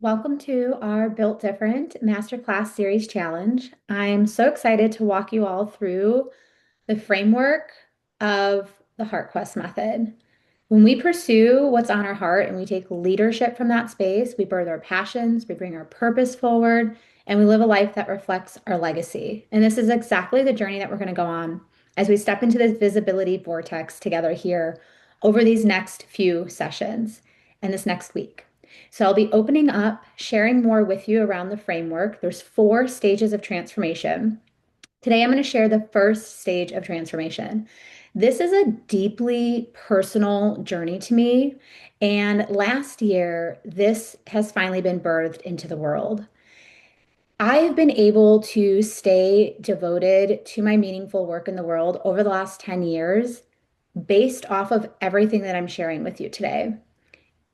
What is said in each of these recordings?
Welcome to our Built Different Masterclass Series Challenge. I'm so excited to walk you all through the framework of the Heart Quest method. When we pursue what's on our heart and we take leadership from that space, we birth our passions, we bring our purpose forward, and we live a life that reflects our legacy. And this is exactly the journey that we're going to go on as we step into this visibility vortex together here over these next few sessions and this next week. So I'll be opening up, sharing more with you around the framework. There's 4 stages of transformation. Today, I'm going to share the first stage of transformation. This is a deeply personal journey to me. And last year, this has finally been birthed into the world. I've been able to stay devoted to my meaningful work in the world over the last 10 years based off of everything that I'm sharing with you today.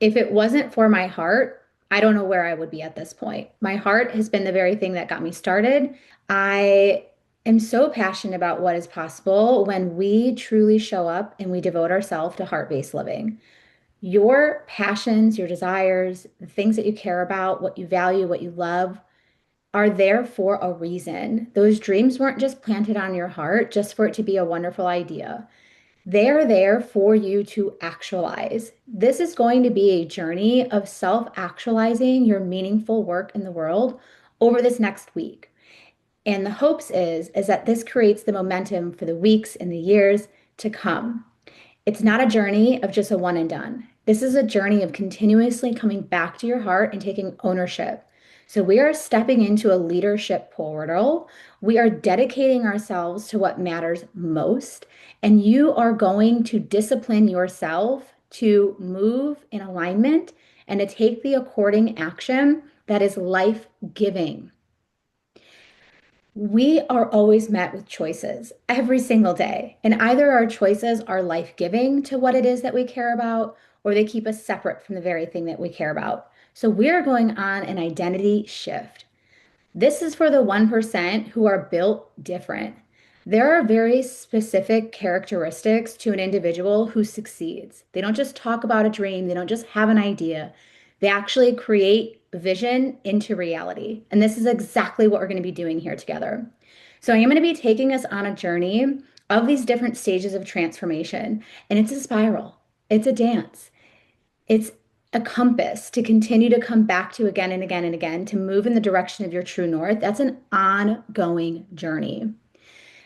If it wasn't for my heart, I don't know where I would be at this point. My heart has been the very thing that got me started. I am so passionate about what is possible when we truly show up and we devote ourselves to heart-based living. Your passions, your desires, the things that you care about, what you value, what you love, are there for a reason. Those dreams weren't just planted on your heart just for it to be a wonderful idea. They're there for you to actualize. This is going to be a journey of self-actualizing your meaningful work in the world over this next week. And the hopes is that this creates the momentum for the weeks and the years to come. It's not a journey of just a one and done. This is a journey of continuously coming back to your heart and taking ownership. So we are stepping into a leadership portal. We are dedicating ourselves to what matters most. And you are going to discipline yourself to move in alignment and to take the according action that is life-giving. We are always met with choices every single day, and either our choices are life-giving to what it is that we care about, or they keep us separate from the very thing that we care about. So we are going on an identity shift. This is for the 1% who are built different. There are very specific characteristics to an individual who succeeds. They don't just talk about a dream, they don't just have an idea. They actually create vision into reality. And this is exactly what we're going to be doing here together. So I'm going to be taking us on a journey of these different stages of transformation. And it's a spiral, it's a dance, it's a compass to continue to come back to again and again and again to move in the direction of your true north. That's an ongoing journey.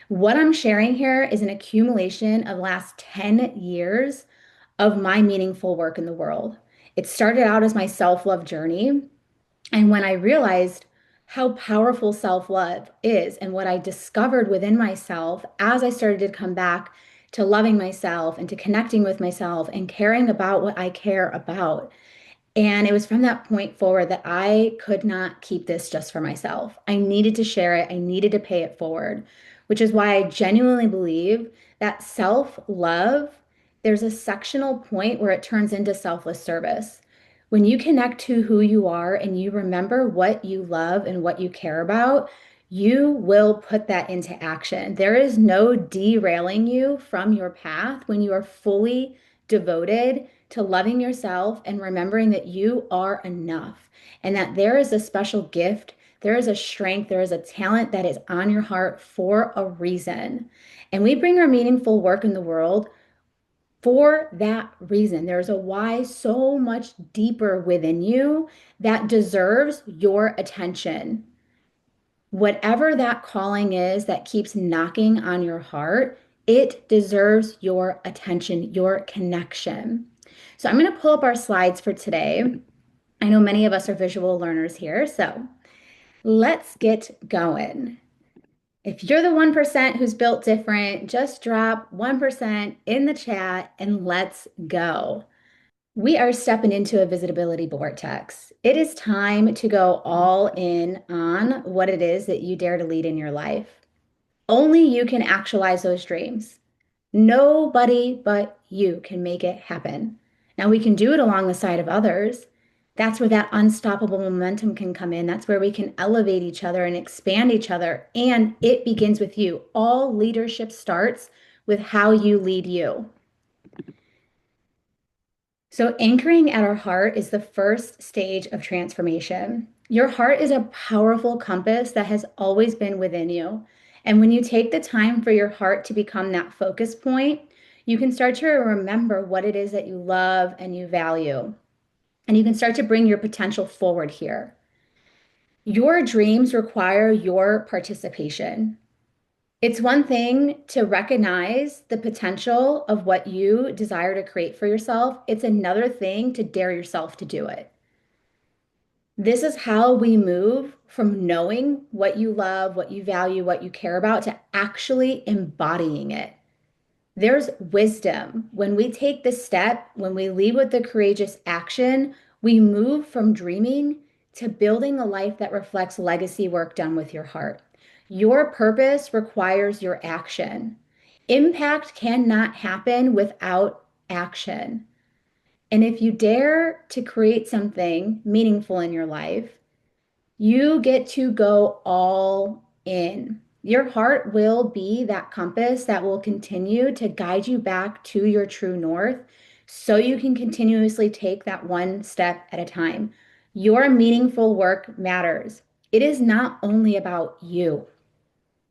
What I'm sharing here is an accumulation of the last 10 years of my meaningful work in the world. It started out as my self-love journey. And when I realized how powerful self-love is and what I discovered within myself as I started to come back to loving myself and to connecting with myself and caring about what I care about. And it was from that point forward that I could not keep this just for myself. I needed to share it. I needed to pay it forward, which is why I genuinely believe that self-love, there's a sectional point where it turns into selfless service. When you connect to who you are and you remember what you love and what you care about, you will put that into action. There is no derailing you from your path when you are fully devoted to loving yourself and remembering that you are enough and that there is a special gift, there is a strength, there is a talent that is on your heart for a reason. And we bring our meaningful work in the world for that reason. There's a why so much deeper within you that deserves your attention. Whatever that calling is that keeps knocking on your heart, it deserves your attention, your connection. So I'm going to pull up our slides for today. I know many of us are visual learners here, so let's get going. If you're the 1% who's built different, just drop 1% in the chat and let's go. We are stepping into a visibility vortex. It is time to go all in on what it is that you dare to lead in your life. Only you can actualize those dreams. Nobody but you can make it happen. Now, we can do it along the side of others. That's where that unstoppable momentum can come in. That's where we can elevate each other and expand each other. And it begins with you. All leadership starts with how you lead you. So, anchoring at our heart is the first stage of transformation. Your heart is a powerful compass that has always been within you. And when you take the time for your heart to become that focus point, you can start to remember what it is that you love and you value. And you can start to bring your potential forward here. Your dreams require your participation. It's one thing to recognize the potential of what you desire to create for yourself. It's another thing to dare yourself to do it. This is how we move from knowing what you love, what you value, what you care about to actually embodying it. There's wisdom. When we take this step, when we lead with the courageous action, we move from dreaming to building a life that reflects legacy work done with your heart. Your purpose requires your action. Impact cannot happen without action. And if you dare to create something meaningful in your life, you get to go all in. Your heart will be that compass that will continue to guide you back to your true north so you can continuously take that one step at a time. Your meaningful work matters. It is not only about you.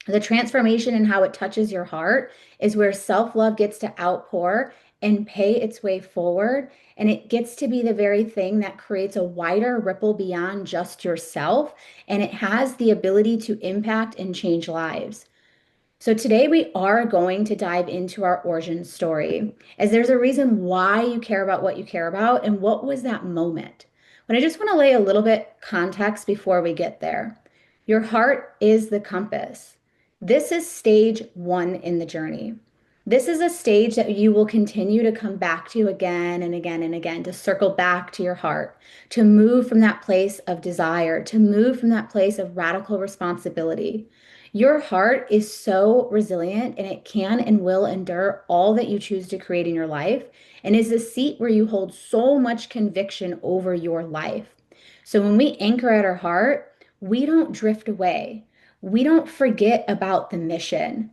The transformation and how it touches your heart is where self-love gets to outpour and pay its way forward. And it gets to be the very thing that creates a wider ripple beyond just yourself. And it has the ability to impact and change lives. So today we are going to dive into our origin story, as there's a reason why you care about what you care about and what was that moment. But I just want to lay a little bit context before we get there. Your heart is the compass. This is stage one in the journey. This is a stage that you will continue to come back to again and again and again, to circle back to your heart, to move from that place of desire, to move from that place of radical responsibility. Your heart is so resilient and it can and will endure all that you choose to create in your life and is a seat where you hold so much conviction over your life. So when we anchor at our heart, we don't drift away. We don't forget about the mission.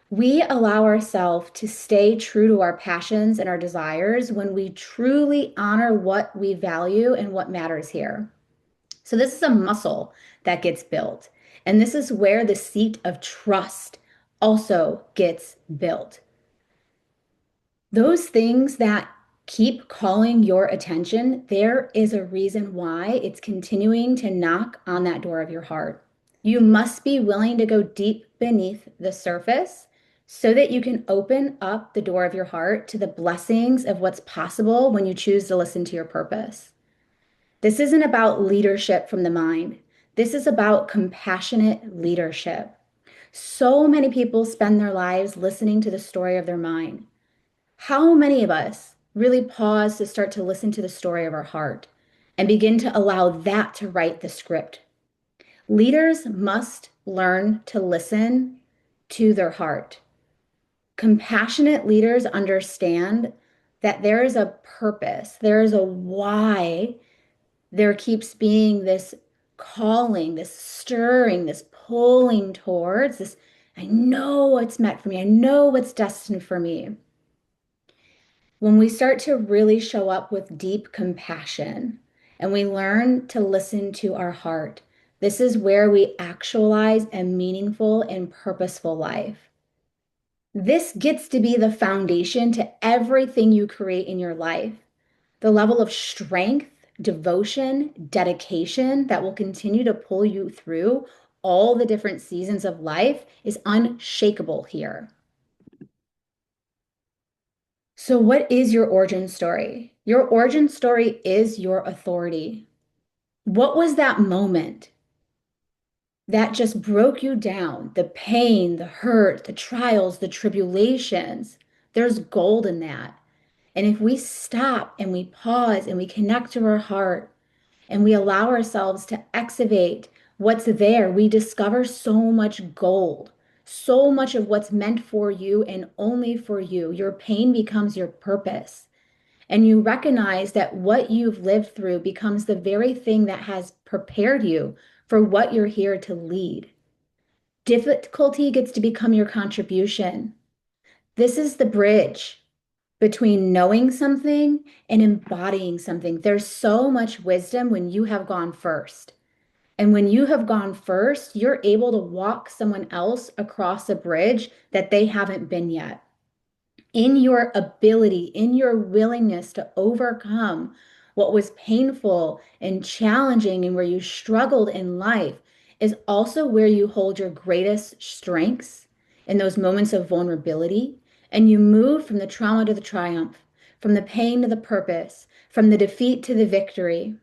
We allow ourselves to stay true to our passions and our desires when we truly honor what we value and what matters here. So this is a muscle that gets built. And this is where the seat of trust also gets built. Those things that keep calling your attention, there is a reason why it's continuing to knock on that door of your heart. You must be willing to go deep beneath the surface so that you can open up the door of your heart to the blessings of what's possible when you choose to listen to your purpose. This isn't about leadership from the mind. This is about compassionate leadership. So many people spend their lives listening to the story of their mind. How many of us really pause to start to listen to the story of our heart and begin to allow that to write the script? Leaders must learn to listen to their heart. Compassionate leaders understand that there is a purpose, there is a why there keeps being this calling, this stirring, this pulling towards this. I know what's meant for me. I know what's destined for me. When we start to really show up with deep compassion and we learn to listen to our heart, this is where we actualize a meaningful and purposeful life. This gets to be the foundation to everything you create in your life. The level of strength, devotion, dedication that will continue to pull you through all the different seasons of life is unshakable here. So, what is your origin story? Your origin story is your authority. What was that moment that just broke you down? The pain, the hurt, the trials, the tribulations. There's gold in that. And if we stop and we pause and we connect to our heart, and we allow ourselves to excavate what's there, we discover so much gold, so much of what's meant for you and only for you. Your pain becomes your purpose. And you recognize that what you've lived through becomes the very thing that has prepared you for what you're here to lead. Difficulty gets to become your contribution. This is the bridge. between knowing something and embodying something. There's so much wisdom when you have gone first. And when you have gone first, you're able to walk someone else across a bridge that they haven't been yet. In your ability, in your willingness to overcome what was painful and challenging and where you struggled in life is also where you hold your greatest strengths in those moments of vulnerability. And you move from the trauma to the triumph, from the pain to the purpose, from the defeat to the victory.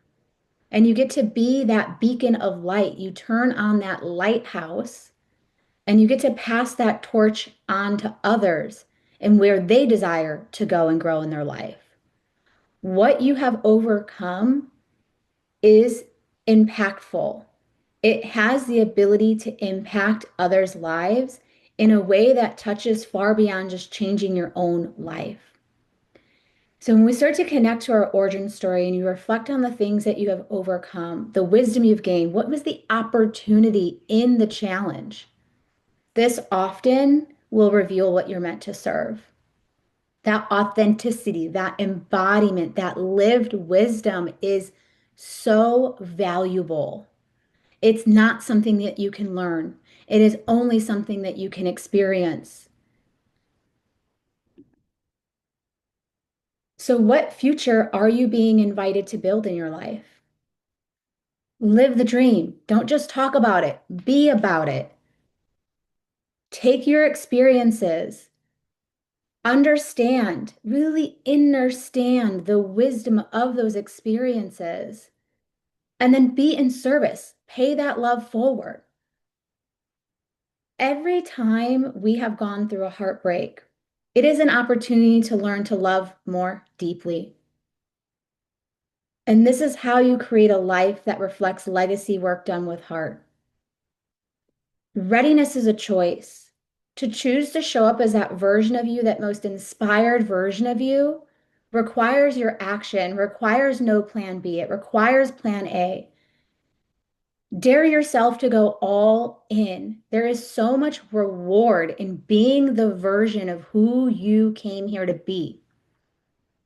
And you get to be that beacon of light. You turn on that lighthouse and you get to pass that torch on to others and where they desire to go and grow in their life. What you have overcome is impactful. It has the ability to impact others' lives in a way that touches far beyond just changing your own life. So, when we start to connect to our origin story and you reflect on the things that you have overcome, the wisdom you've gained, what was the opportunity in the challenge? This often will reveal what you're meant to serve. That authenticity, that embodiment, that lived wisdom is so valuable. It's not something that you can learn. It is only something that you can experience. So, what future are you being invited to build in your life? Live the dream. Don't just talk about it, be about it. Take your experiences, understand, really understand the wisdom of those experiences, and then be in service. Pay that love forward. Every time we have gone through a heartbreak, it is an opportunity to learn to love more deeply. And this is how you create a life that reflects legacy work done with heart. Readiness is a choice. To choose to show up as that version of you, that most inspired version of you, requires your action, requires no plan B, it requires plan A. Dare yourself to go all in. There is so much reward in being the version of who you came here to be.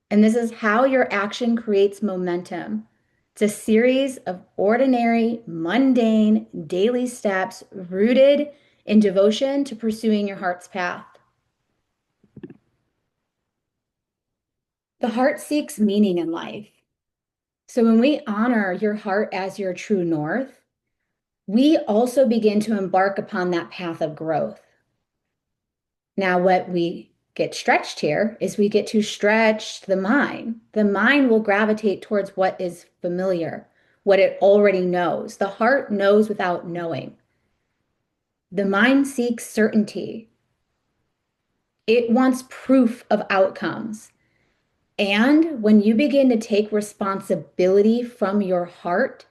And this is how your action creates momentum. It's a series of ordinary, mundane, daily steps rooted in devotion to pursuing your heart's path. The heart seeks meaning in life. So when we honor your heart as your true north, we also begin to embark upon that path of growth. Now, what we get stretched here is we get to stretch the mind. The mind will gravitate towards what is familiar, what it already knows. The heart knows without knowing. The mind seeks certainty. It wants proof of outcomes. And when you begin to take responsibility from your heart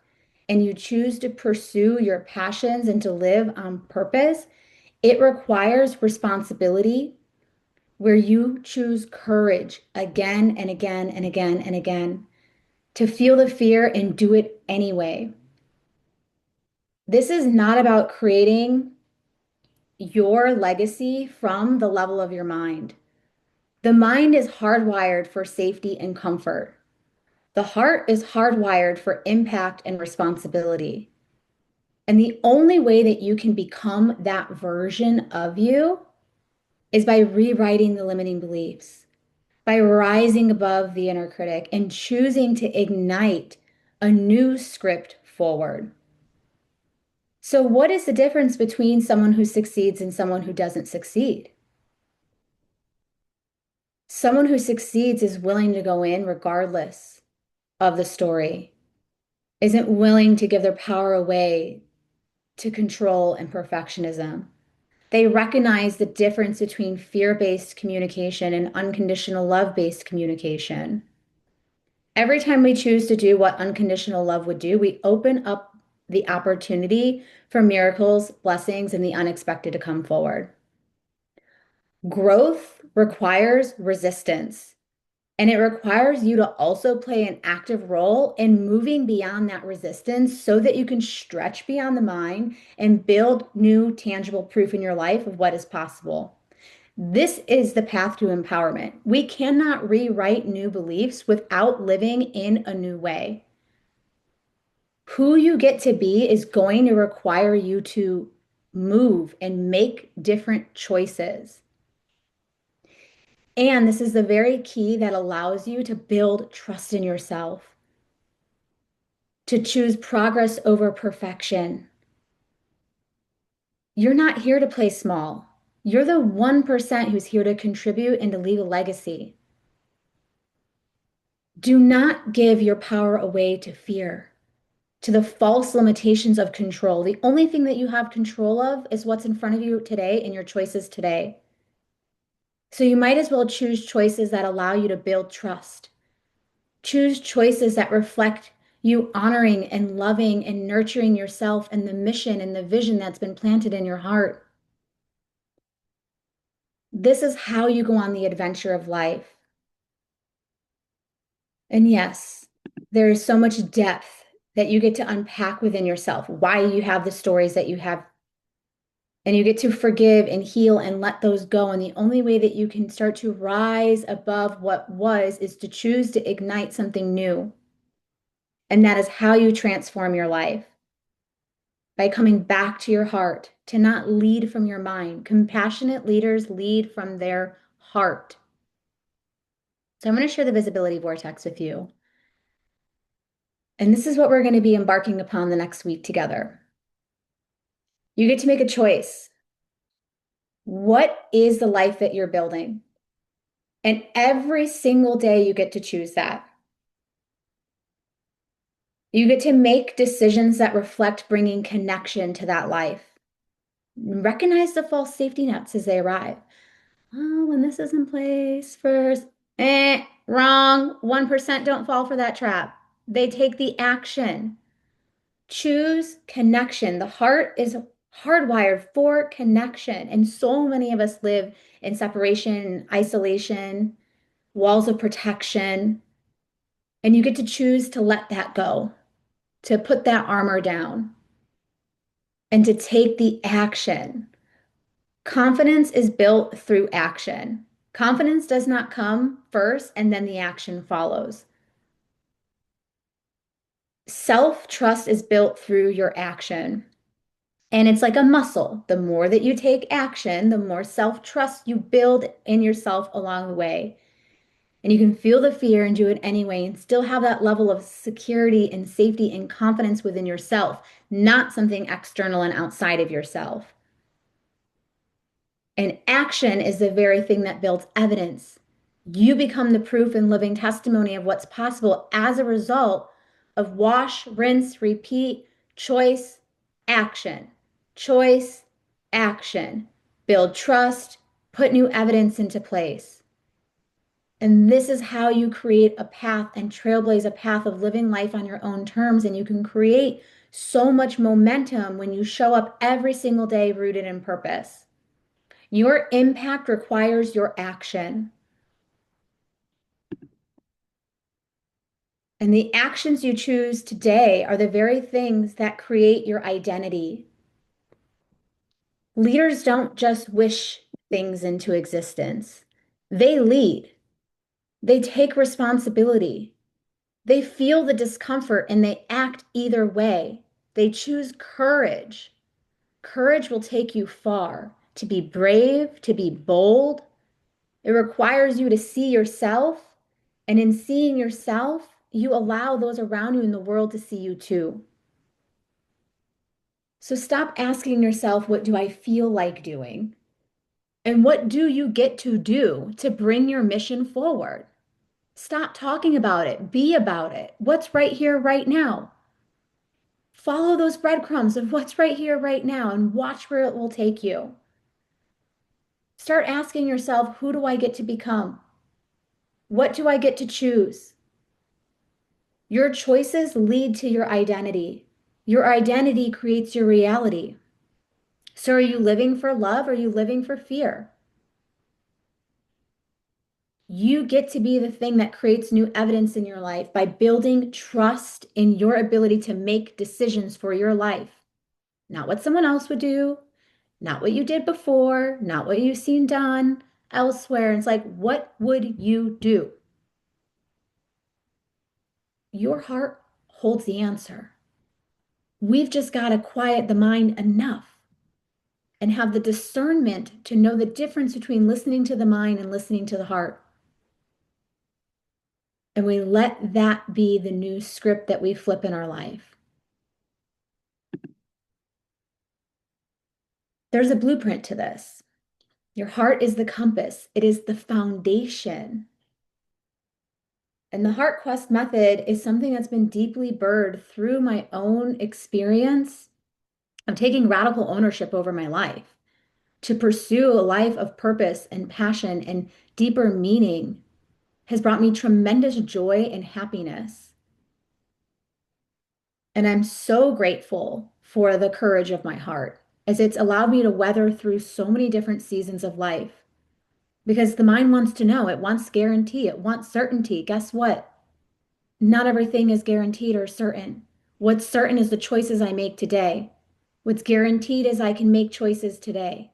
and you choose to pursue your passions and to live on purpose, it requires responsibility where you choose courage again and again and again and again to feel the fear and do it anyway. This is not about creating your legacy from the level of your mind. The mind is hardwired for safety and comfort. The heart is hardwired for impact and responsibility. And the only way that you can become that version of you is by rewriting the limiting beliefs, by rising above the inner critic and choosing to ignite a new script forward. So, what is the difference between someone who succeeds and someone who doesn't succeed? Someone who succeeds is willing to go in regardless of the story, isn't willing to give their power away to control and perfectionism. They recognize the difference between fear-based communication and unconditional love-based communication. Every time we choose to do what unconditional love would do, we open up the opportunity for miracles, blessings, and the unexpected to come forward. Growth requires resistance, and it requires you to also play an active role in moving beyond that resistance so that you can stretch beyond the mind and build new tangible proof in your life of what is possible. This is the path to empowerment. We cannot rewrite new beliefs without living in a new way. Who you get to be is going to require you to move and make different choices. And this is the very key that allows you to build trust in yourself, to choose progress over perfection. You're not here to play small. You're the 1% who's here to contribute and to leave a legacy. Do not give your power away to fear, to the false limitations of control. The only thing that you have control of is what's in front of you today and your choices today. So you might as well choose choices that allow you to build trust. Choose choices that reflect you honoring and loving and nurturing yourself and the mission and the vision that's been planted in your heart. This is how you go on the adventure of life. And yes, there is so much depth that you get to unpack within yourself, why you have the stories that you have. And you get to forgive and heal and let those go. And the only way that you can start to rise above what was is to choose to ignite something new. And that is how you transform your life, by coming back to your heart, to not lead from your mind. Compassionate leaders lead from their heart. So I'm going to share the visibility vortex with you. And this is what we're going to be embarking upon the next week together. You get to make a choice. What is the life that you're building? And every single day you get to choose that. You get to make decisions that reflect bringing connection to that life. Recognize the false safety nets as they arrive. Oh, when this is in place first, wrong. 1% don't fall for that trap. They take the action. Choose connection. The heart is hardwired for connection. And so many of us live in separation, isolation, walls of protection. And you get to choose to let that go, to put that armor down, and to take the action. Confidence is built through action. Confidence does not come first and then the action follows. Self-trust is built through your action. And it's like a muscle. The more that you take action, the more self-trust you build in yourself along the way. And you can feel the fear and do it anyway and still have that level of security and safety and confidence within yourself, not something external and outside of yourself. And action is the very thing that builds evidence. You become the proof and living testimony of what's possible as a result of wash, rinse, repeat, choice, action, choice, action. Build trust, put new evidence into place. And this is how you create a path and trailblaze a path of living life on your own terms. And you can create so much momentum when you show up every single day rooted in purpose. Your impact requires your action. And the actions you choose today are the very things that create your identity. Leaders don't just wish things into existence. They lead. They take responsibility. They feel the discomfort and they act either way. They choose courage. Courage will take you far. To be brave, to be bold, it requires you to see yourself. And in seeing yourself, you allow those around you in the world to see you too. So stop asking yourself, what do I feel like doing? And what do you get to do to bring your mission forward? Stop talking about it. Be about it. What's right here, right now? Follow those breadcrumbs of what's right here, right now, and watch where it will take you. Start asking yourself, who do I get to become? What do I get to choose? Your choices lead to your identity. Your identity creates your reality. So are you living for love or are you living for fear? You get to be the thing that creates new evidence in your life by building trust in your ability to make decisions for your life. Not what someone else would do, not what you did before, not what you've seen done elsewhere. It's like, what would you do? Your heart holds the answer. We've just got to quiet the mind enough and have the discernment to know the difference between listening to the mind and listening to the heart. And we let that be the new script that we flip in our life. There's a blueprint to this. Your heart is the compass, it is the foundation. And the Heart Quest method is something that's been deeply birthed through my own experience of taking radical ownership over my life to pursue a life of purpose and passion and deeper meaning has brought me tremendous joy and happiness. And I'm so grateful for the courage of my heart as it's allowed me to weather through so many different seasons of life. Because the mind wants to know, it wants guarantee, it wants certainty. Guess what? Not everything is guaranteed or certain. What's certain is the choices I make today. What's guaranteed is I can make choices today.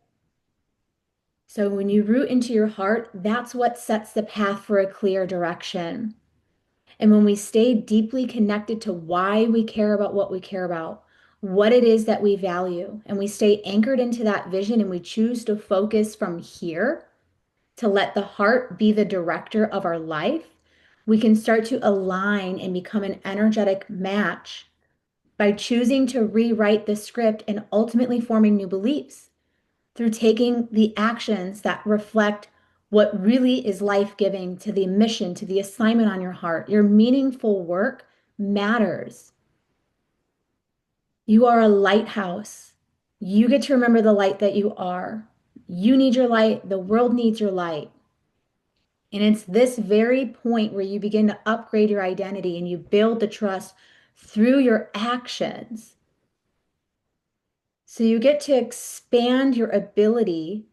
So when you root into your heart, that's what sets the path for a clear direction. And when we stay deeply connected to why we care about what we care about, what it is that we value, and we stay anchored into that vision and we choose to focus from here to let the heart be the director of our life, we can start to align and become an energetic match by choosing to rewrite the script and ultimately forming new beliefs through taking the actions that reflect what really is life-giving to the mission, to the assignment on your heart. Your meaningful work matters. You are a lighthouse. You get to remember the light that you are. You need your light. The world needs your light. And it's this very point where you begin to upgrade your identity and you build the trust through your actions. So you get to expand your ability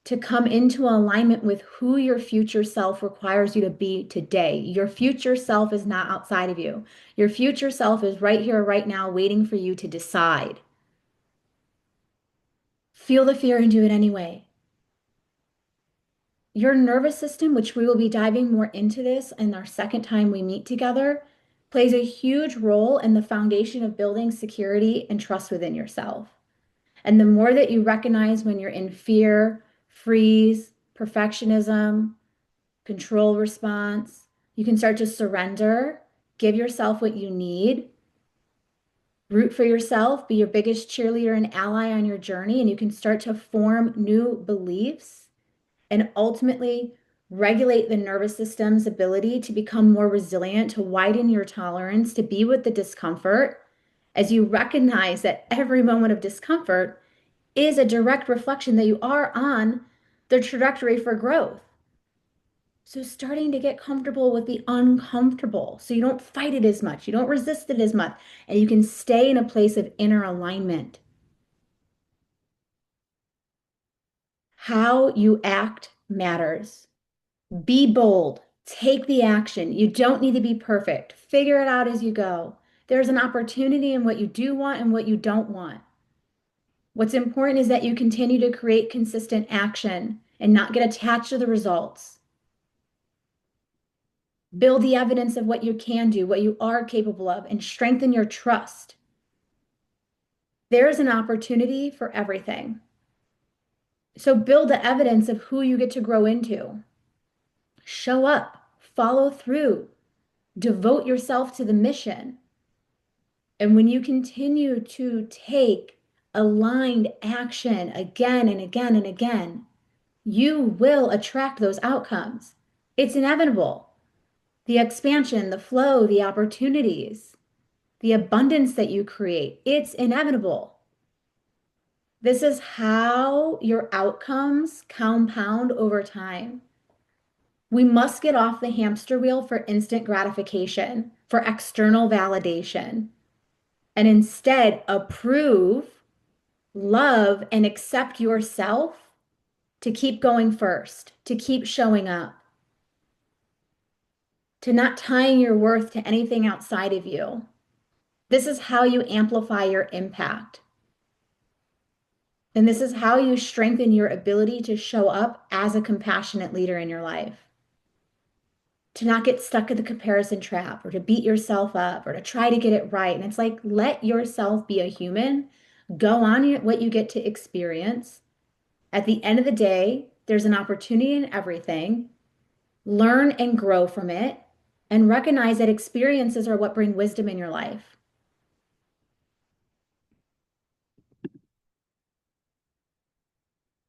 to come into alignment with who your future self requires you to be today. Your future self is not outside of you. Your future self is right here, right now, waiting for you to decide. Feel the fear and do it anyway. Your nervous system, which we will be diving more into this in our second time we meet together, plays a huge role in the foundation of building security and trust within yourself. And the more that you recognize when you're in fear, freeze, perfectionism, control response, you can start to surrender, give yourself what you need, root for yourself, be your biggest cheerleader and ally on your journey, and you can start to form new beliefs and ultimately regulate the nervous system's ability to become more resilient, to widen your tolerance, to be with the discomfort, as you recognize that every moment of discomfort is a direct reflection that you are on the trajectory for growth. So starting to get comfortable with the uncomfortable so you don't fight it as much, you don't resist it as much, and you can stay in a place of inner alignment. How you act matters. Be bold. Take the action. You don't need to be perfect. Figure it out as you go. There's an opportunity in what you do want and what you don't want. What's important is that you continue to create consistent action and not get attached to the results. Build the evidence of what you can do, what you are capable of, and strengthen your trust. There's an opportunity for everything. So build the evidence of who you get to grow into. Show up, follow through, devote yourself to the mission. And when you continue to take aligned action again and again and again, you will attract those outcomes. It's inevitable. The expansion, the flow, the opportunities, the abundance that you create, it's inevitable. This is how your outcomes compound over time. We must get off the hamster wheel for instant gratification, for external validation, and instead approve, love, and accept yourself to keep going first, to keep showing up, to not tying your worth to anything outside of you. This is how you amplify your impact. And this is how you strengthen your ability to show up as a compassionate leader in your life, to not get stuck in the comparison trap or to beat yourself up or to try to get it right. And it's like, let yourself be a human, go on what you get to experience. At the end of the day, there's an opportunity in everything. Learn and grow from it and recognize that experiences are what bring wisdom in your life.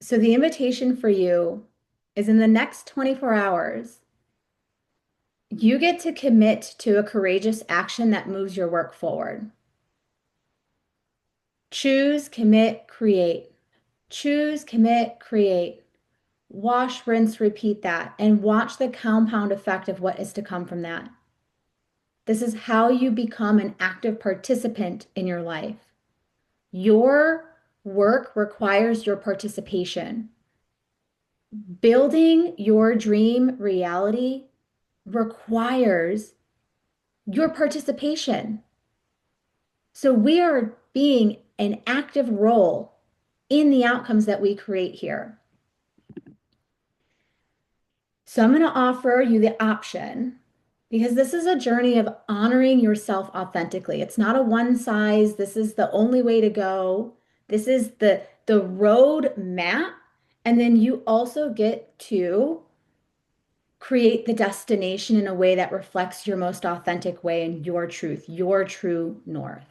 So the invitation for you is in the next 24 hours, you get to commit to a courageous action that moves your work forward. Choose, commit, create. Choose, commit, create. Wash, rinse, repeat that, and watch the compound effect of what is to come from that. This is how you become an active participant in your life. Your work requires your participation. Building your dream reality requires your participation. So we are being an active role in the outcomes that we create here. So I'm going to offer you the option because this is a journey of honoring yourself authentically. It's not a one size, this is the only way to go. This is the road map. And then you also get to create the destination in a way that reflects your most authentic way and your truth, your true north.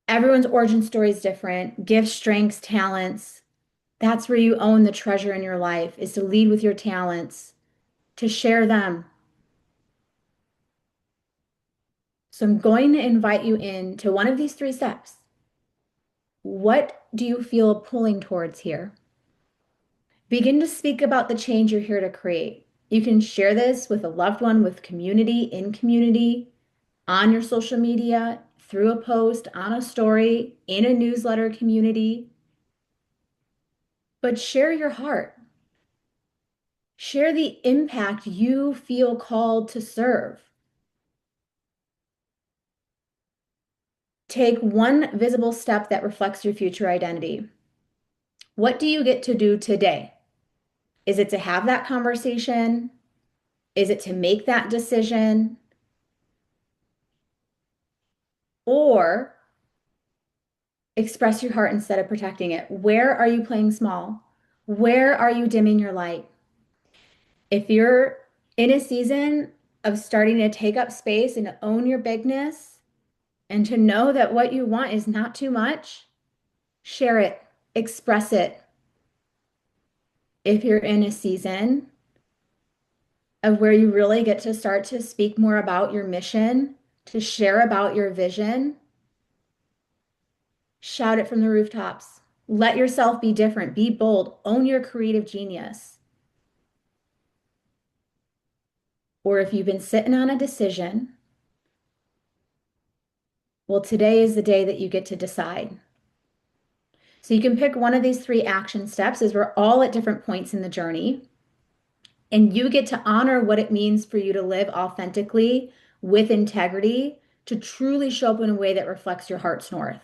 Everyone's origin story is different, gifts, strengths, talents. That's where you own the treasure in your life, is to lead with your talents, to share them. So I'm going to invite you into one of these three steps. What do you feel pulling towards here? Begin to speak about the change you're here to create. You can share this with a loved one, with community, in community, on your social media, through a post, on a story, in a newsletter community. But share your heart. Share the impact you feel called to serve. Take one visible step that reflects your future identity. What do you get to do today? Is it to have that conversation? Is it to make that decision? Or express your heart instead of protecting it? Where are you playing small? Where are you dimming your light? If you're in a season of starting to take up space and to own your bigness and to know that what you want is not too much, share it, express it. If you're in a season of where you really get to start to speak more about your mission, to share about your vision, shout it from the rooftops. Let yourself be different, be bold, own your creative genius. Or if you've been sitting on a decision, well, today is the day that you get to decide. So you can pick one of these three action steps as we're all at different points in the journey. And you get to honor what it means for you to live authentically with integrity, to truly show up in a way that reflects your heart's north.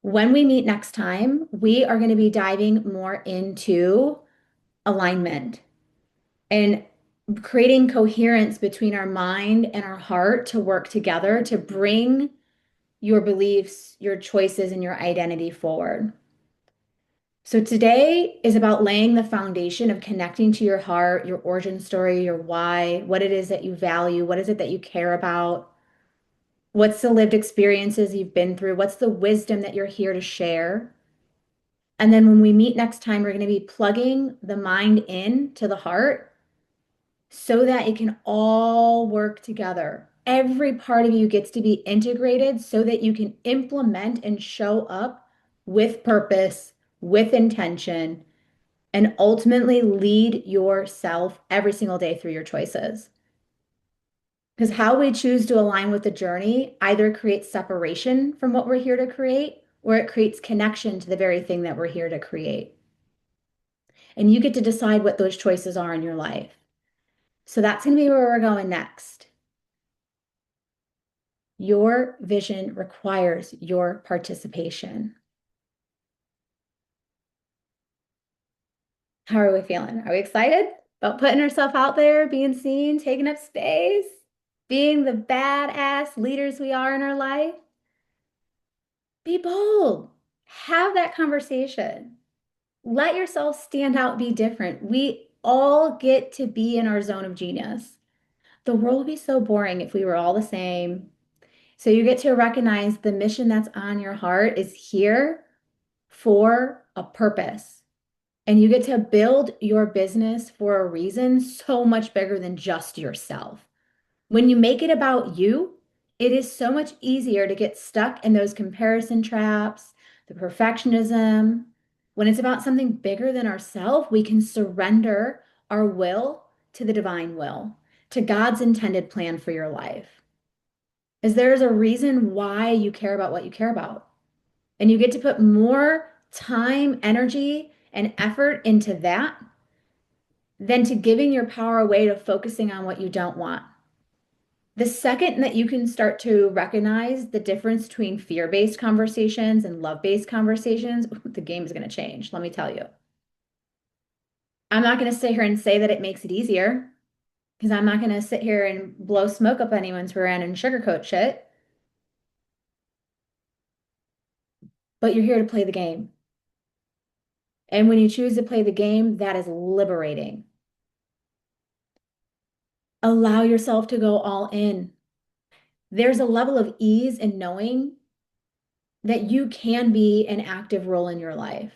When we meet next time, we are going to be diving more into alignment and creating coherence between our mind and our heart to work together to bring your beliefs, your choices, and your identity forward. So today is about laying the foundation of connecting to your heart, your origin story, your why, what it is that you value, what is it that you care about, what's the lived experiences you've been through, what's the wisdom that you're here to share. And then when we meet next time, we're going to be plugging the mind in to the heart so that it can all work together. Every part of you gets to be integrated so that you can implement and show up with purpose, with intention, and ultimately lead yourself every single day through your choices. Because how we choose to align with the journey either creates separation from what we're here to create, or it creates connection to the very thing that we're here to create. And you get to decide what those choices are in your life. So that's going to be where we're going next. Your vision requires your participation. How are we feeling? Are we excited about putting ourselves out there, being seen, taking up space, being the badass leaders we are in our life? Be bold. Have that conversation. Let yourself stand out, be different. We all get to be in our zone of genius. The world would be so boring if we were all the same. So you get to recognize the mission that's on your heart is here for a purpose. And you get to build your business for a reason so much bigger than just yourself. When you make it about you, it is so much easier to get stuck in those comparison traps, the perfectionism. When it's about something bigger than ourselves, we can surrender our will to the divine will, to God's intended plan for your life. Is there's a reason why you care about what you care about. And you get to put more time, energy, and effort into that than to giving your power away to focusing on what you don't want. The second that you can start to recognize the difference between fear-based conversations and love-based conversations, the game is going to change, let me tell you. I'm not going to sit here and say that it makes it easier because I'm not going to sit here and blow smoke up anyone's rear end and sugarcoat shit. But you're here to play the game. And when you choose to play the game, that is liberating. Allow yourself to go all in. There's a level of ease in knowing that you can be an active role in your life.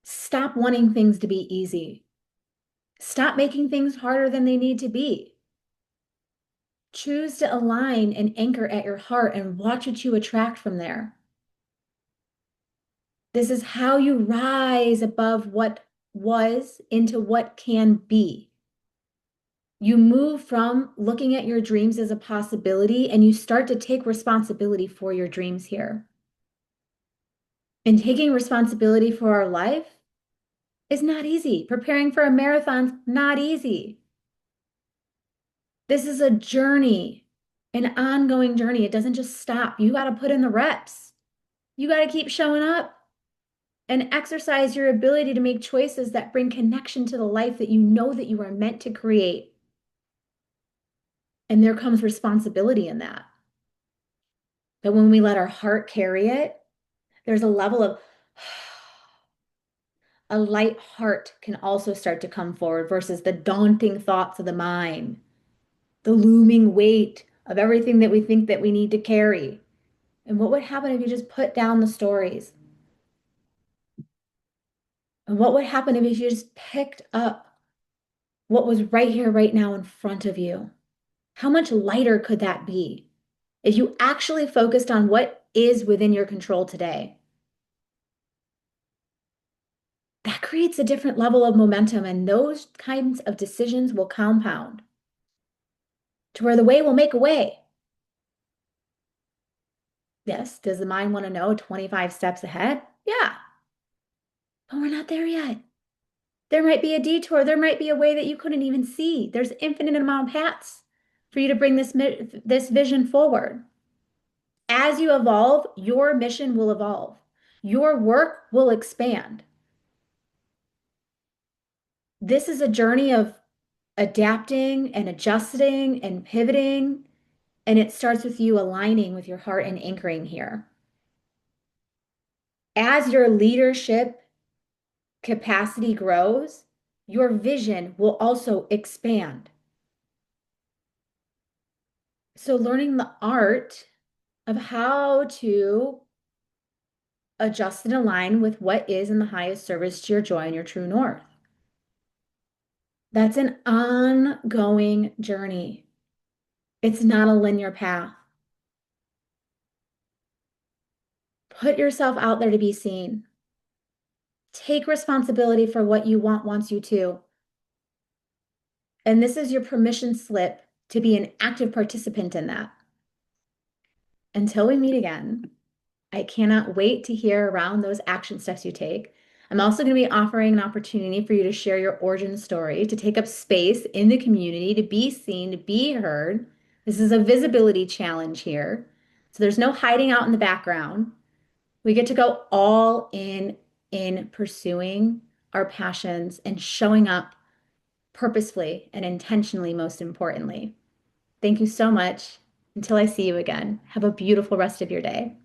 Stop wanting things to be easy. Stop making things harder than they need to be. Choose to align and anchor at your heart and watch what you attract from there. This is how you rise above what was into what can be. You move from looking at your dreams as a possibility and you start to take responsibility for your dreams here. And taking responsibility for our life is not easy. Preparing for a marathon's not easy. This is a journey, an ongoing journey. It doesn't just stop. You got to put in the reps. You got to keep showing up and exercise your ability to make choices that bring connection to the life that you know that you are meant to create. And there comes responsibility in that. But when we let our heart carry it, there's a level of a light heart can also start to come forward versus the daunting thoughts of the mind, the looming weight of everything that we think that we need to carry. And what would happen if you just put down the stories? And what would happen if you just picked up what was right here, right now in front of you? How much lighter could that be if you actually focused on what is within your control today? That creates a different level of momentum, and those kinds of decisions will compound to where the way will make a way. Yes, does the mind want to know 25 steps ahead? Yeah, but we're not there yet. There might be a detour. There might be a way that you couldn't even see. There's infinite amount of paths for you to bring this vision forward. As you evolve, your mission will evolve. Your work will expand. This is a journey of adapting and adjusting and pivoting, and it starts with you aligning with your heart and anchoring here. As your leadership capacity grows, your vision will also expand. So learning the art of how to adjust and align with what is in the highest service to your joy and your true north. That's an ongoing journey. It's not a linear path. Put yourself out there to be seen. Take responsibility for what you want wants you to. And this is your permission slip to be an active participant in that. Until we meet again, I cannot wait to hear around those action steps you take. I'm also going to be offering an opportunity for you to share your origin story, to take up space in the community, to be seen, to be heard. This is a visibility challenge here. So there's no hiding out in the background. We get to go all in pursuing our passions and showing up purposefully and intentionally, most importantly. Thank you so much. Until I see you again, have a beautiful rest of your day.